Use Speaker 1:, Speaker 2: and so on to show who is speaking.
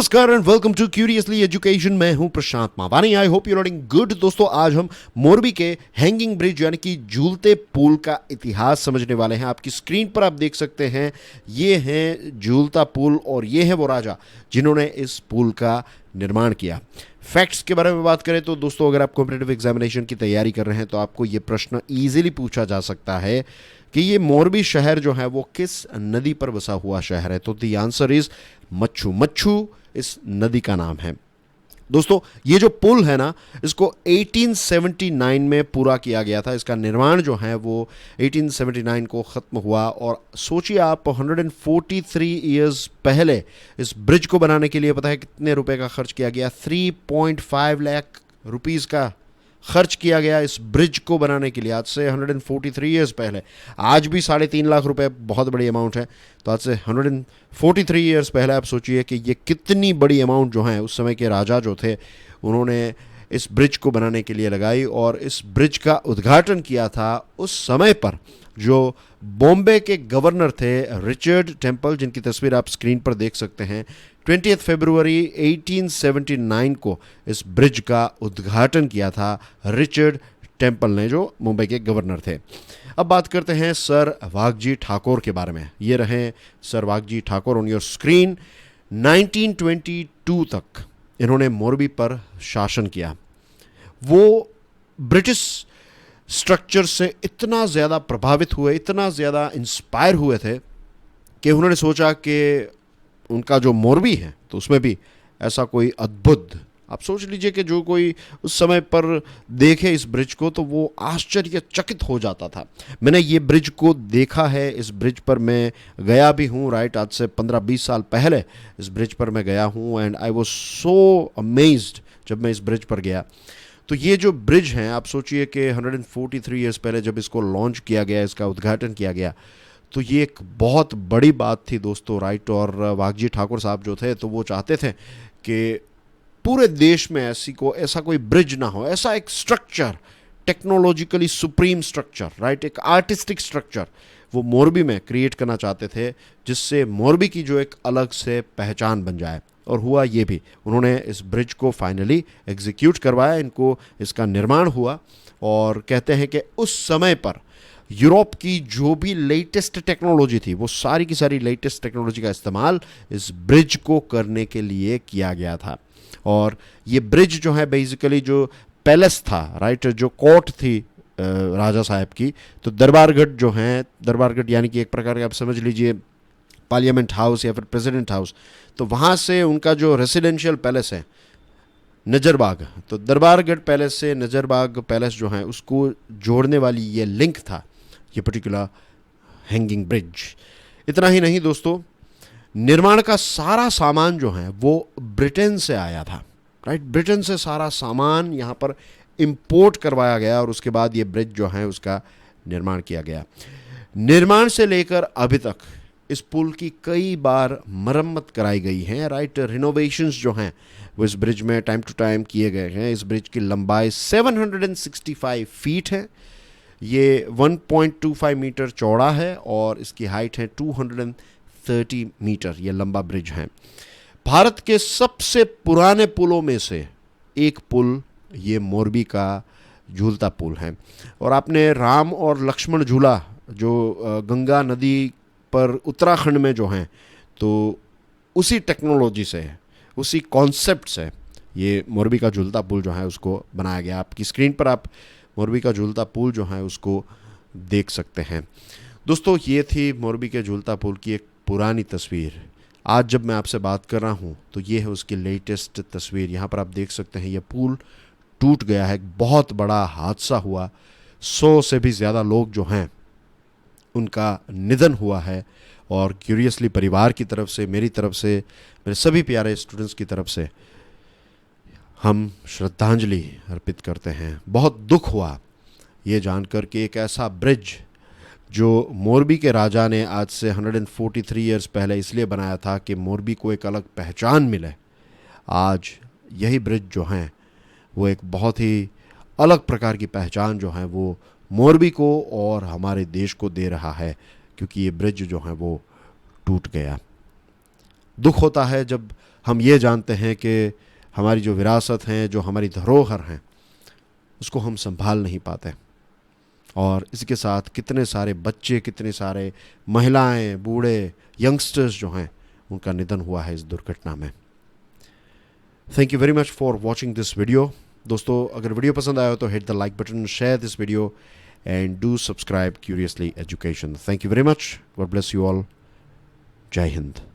Speaker 1: नमस्कार and welcome to curiously education. मैं हूं Prashant Mawani. I hope you learning good. दोस्तों, आज हम मोरबी के हैंगिंग ब्रिज यानी कि झूलते पुल का इतिहास समझने वाले हैं। आपकी स्क्रीन पर आप देख सकते हैं, ये है झूलता पुल और ये है वो राजा जिन्होंने इस पुल का निर्माण किया। फैक्ट्स के बारे में बात करें तो दोस्तों, अगर आप कॉम्पिटिटिव एग्जामिनेशन की तैयारी कर रहे हैं तो आपको ये प्रश्न ईजिली पूछा जा सकता है कि ये मोरबी शहर जो है वो किस नदी पर बसा हुआ शहर है। तो द आंसर इज मच्छू। मच्छू इस नदी का नाम है। दोस्तों, ये जो पुल है ना, इसको 1879 में पूरा किया गया था। इसका निर्माण जो है वो 1879 को ख़त्म हुआ। और सोचिए आप, 143 ईयर्स पहले इस ब्रिज को बनाने के लिए पता है कितने रुपए का खर्च किया गया? 3.5 लाख रुपीज़ का खर्च किया गया इस ब्रिज को बनाने के लिए। आज से 143 ईयर्स पहले। आज भी 3.5 लाख रुपए बहुत बड़ी अमाउंट है। तो आज से 143 ईयर्स पहले आप सोचिए कि ये कितनी बड़ी अमाउंट जो है उस समय के राजा जो थे उन्होंने इस ब्रिज को बनाने के लिए लगाई। और इस ब्रिज का उद्घाटन किया था उस समय पर जो बॉम्बे के गवर्नर थे, रिचर्ड टेम्पल, जिनकी तस्वीर आप स्क्रीन पर देख सकते हैं। 20 फरवरी 1879 को इस ब्रिज का उद्घाटन किया था रिचर्ड टेम्पल ने, जो मुंबई के गवर्नर थे। अब बात करते हैं सर वाघजी ठाकुर के बारे में। ये रहे sir Waghji Thakur on your screen. 1922 तक इन्होंने मोरबी पर शासन किया। वो ब्रिटिश स्ट्रक्चर से इतना ज़्यादा प्रभावित हुए, इतना ज़्यादा इंस्पायर हुए थे कि उन्होंने सोचा कि उनका जो मोरबी है तो उसमें भी ऐसा कोई अद्भुत, आप सोच लीजिए कि जो कोई उस समय पर देखे इस ब्रिज को तो वो आश्चर्यचकित हो जाता था। मैंने ये ब्रिज को देखा है, इस ब्रिज पर मैं गया भी हूँ। राइट, आज से 15-20 साल पहले इस ब्रिज पर मैं गया हूँ and I was so amazed जब मैं इस ब्रिज पर गया। तो ये जो ब्रिज हैं, आप सोचिए कि 143 ईयर्स पहले जब इसको लॉन्च किया गया, इसका उद्घाटन किया गया, तो ये एक बहुत बड़ी बात थी दोस्तों। राइट, और वाघजी ठाकुर साहब जो थे तो वो चाहते थे कि पूरे देश में ऐसा कोई ब्रिज ना हो, ऐसा एक structure, technologically supreme structure, right, एक आर्टिस्टिक स्ट्रक्चर वो मोरबी में क्रिएट करना चाहते थे, जिससे मोरबी की जो एक अलग से पहचान बन जाए। और हुआ ये भी, उन्होंने इस ब्रिज को फाइनली एग्जीक्यूट करवाया, इनको इसका निर्माण हुआ। और कहते हैं कि उस समय पर यूरोप की जो भी लेटेस्ट टेक्नोलॉजी थी, वो सारी की सारी लेटेस्ट टेक्नोलॉजी का इस्तेमाल इस ब्रिज को करने के लिए किया गया था। और ये ब्रिज जो है बेसिकली जो पैलेस था, राइट, जो कोर्ट थी राजा साहब की, तो दरबारगढ़ जो हैं, दरबारगढ़ यानी कि एक प्रकार का आप समझ लीजिए पार्लियामेंट हाउस या फिर प्रेसिडेंट हाउस, तो वहाँ से उनका जो रेसिडेंशियल पैलेस है नजरबाग, तो दरबारगढ़ पैलेस से नजरबाग पैलेस जो है उसको जोड़ने वाली ये लिंक था, ये पर्टिकुलर हैंगिंग ब्रिज। इतना ही नहीं दोस्तों, निर्माण का सारा सामान जो है वो ब्रिटेन से आया था। राइट, ब्रिटेन से सारा सामान यहाँ पर इंपोर्ट करवाया गया और उसके बाद ये ब्रिज जो है उसका निर्माण किया गया। निर्माण से लेकर अभी तक इस पुल की कई बार मरम्मत कराई गई है। राइट, रिनोवेशंस जो हैं वो इस ब्रिज में टाइम टू टाइम किए गए हैं। इस ब्रिज की लंबाई 765 फीट है, ये 1.25 मीटर चौड़ा है और इसकी हाइट है 230 मीटर। ये लंबा ब्रिज है। भारत के सबसे पुराने पुलों में से एक पुल ये मोरबी का झूलता पुल है। और आपने राम और लक्ष्मण झूला जो गंगा नदी पर उत्तराखंड में जो हैं, तो उसी टेक्नोलॉजी से, उसी कॉन्सेप्ट से ये मोरबी का झूलता पुल जो है उसको बनाया गया। आपकी स्क्रीन पर आप मोरबी का झूलता पुल जो है उसको देख सकते हैं। दोस्तों, ये थी मोरबी के झूलता पुल की एक पुरानी तस्वीर। आज जब मैं आपसे बात कर रहा हूँ तो ये है उसकी लेटेस्ट तस्वीर। यहाँ पर आप देख सकते हैं ये पुल टूट गया है, बहुत बड़ा हादसा हुआ, 100 से भी ज़्यादा लोग जो हैं उनका निधन हुआ है। और क्यूरियसली परिवार की तरफ से, मेरी तरफ से, मेरे सभी प्यारे स्टूडेंट्स की तरफ से हम श्रद्धांजलि अर्पित करते हैं। बहुत दुख हुआ ये जानकर कि एक ऐसा ब्रिज जो मोरबी के राजा ने आज से 143 ईयर्स पहले इसलिए बनाया था कि मोरबी को एक अलग पहचान मिले, आज यही ब्रिज जो हैं वो एक बहुत ही अलग प्रकार की पहचान जो है वो मोरबी को और हमारे देश को दे रहा है, क्योंकि ये ब्रिज जो है वो टूट गया। दुख होता है जब हम ये जानते हैं कि हमारी जो विरासत हैं, जो हमारी धरोहर हैं, उसको हम संभाल नहीं पाते। और इसके साथ कितने सारे बच्चे, कितने सारे महिलाएं, बूढ़े, यंगस्टर्स जो हैं, उनका निधन हुआ है इस दुर्घटना में। Thank you very much for watching this video. दोस्तों, अगर वीडियो पसंद आया हो तो hit the like button, share this video and do subscribe curiously education. Thank you very much. God bless you all. जय हिंद।